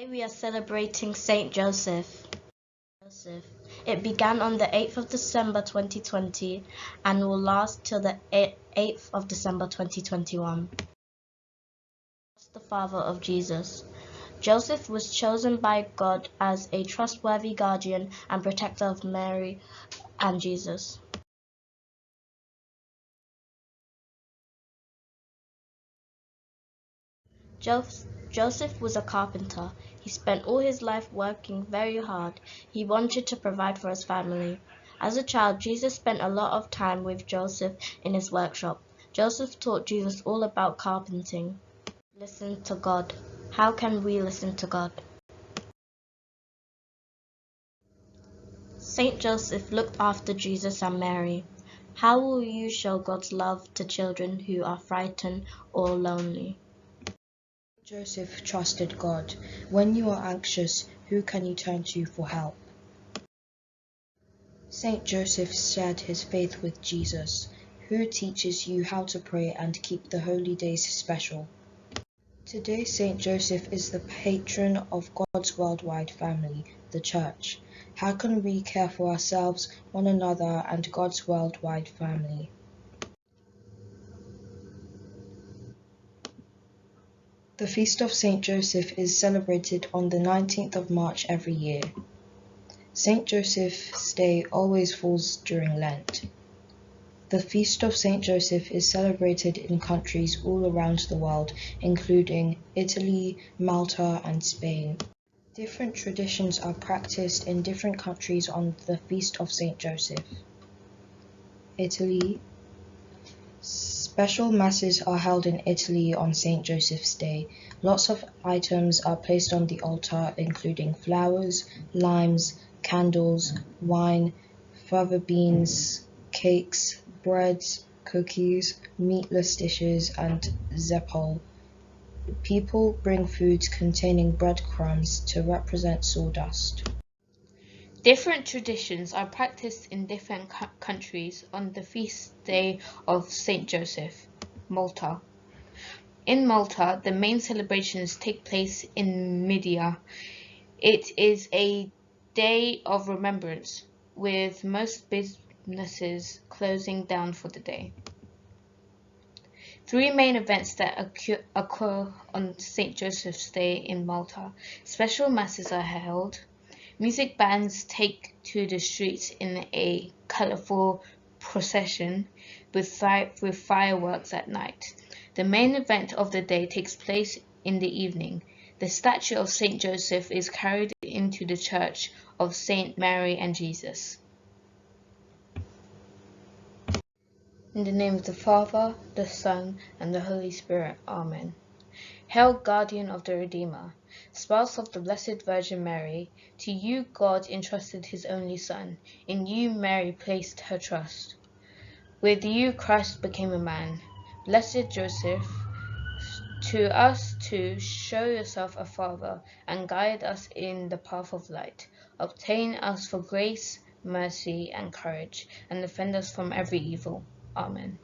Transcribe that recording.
Today we are celebrating Saint Joseph. It began on the 8th of December 2020 and will last till the 8th of December 2021. The father of Jesus. Joseph was chosen by God as a trustworthy guardian and protector of Mary and Jesus. Joseph was a carpenter. He spent all his life working very hard. He wanted to provide for his family. As a child, Jesus spent a lot of time with Joseph in his workshop. Joseph taught Jesus all about carpenting. Listen to God. How can we listen to God? Saint Joseph looked after Jesus and Mary. How will you show God's love to children who are frightened or lonely? Joseph trusted God. When you are anxious, who can you turn to for help? Saint Joseph shared his faith with Jesus, who teaches you how to pray and keep the holy days special. Today, Saint Joseph is the patron of God's worldwide family, the Church. How can we care for ourselves, one another, and God's worldwide family? The feast of Saint Joseph is celebrated on the 19th of March every year. Saint Joseph's Day always falls during Lent. The feast of Saint Joseph is celebrated in countries all around the world, including Italy, Malta, and Spain. Different traditions are practiced in different countries on the feast of Saint Joseph. Italy. Special masses are held in Italy on Saint Joseph's Day. Lots of items are placed on the altar, including flowers, limes, candles, wine, fava beans, cakes, breads, cookies, meatless dishes, and zeppole. People bring foods containing breadcrumbs to represent sawdust. Different traditions are practiced in different countries on the feast day of Saint Joseph. Malta. In Malta, the main celebrations take place in mid-year. It is a day of remembrance, with most businesses closing down for the day. Three main events that occur on Saint Joseph's Day in Malta. Special masses are held. Music bands take to the streets in a colourful procession with fireworks at night. The main event of the day takes place in the evening. The statue of Saint Joseph is carried into the church of Saint Mary and Jesus. In the name of the Father, the Son, and the Holy Spirit. Amen. Hail, guardian of the Redeemer, spouse of the Blessed Virgin Mary, to you God entrusted his only Son. In you Mary placed her trust. With you Christ became a man. Blessed Joseph, to us too show yourself a father, and guide us in the path of light. Obtain us for grace, mercy, and courage, and defend us from every evil. Amen.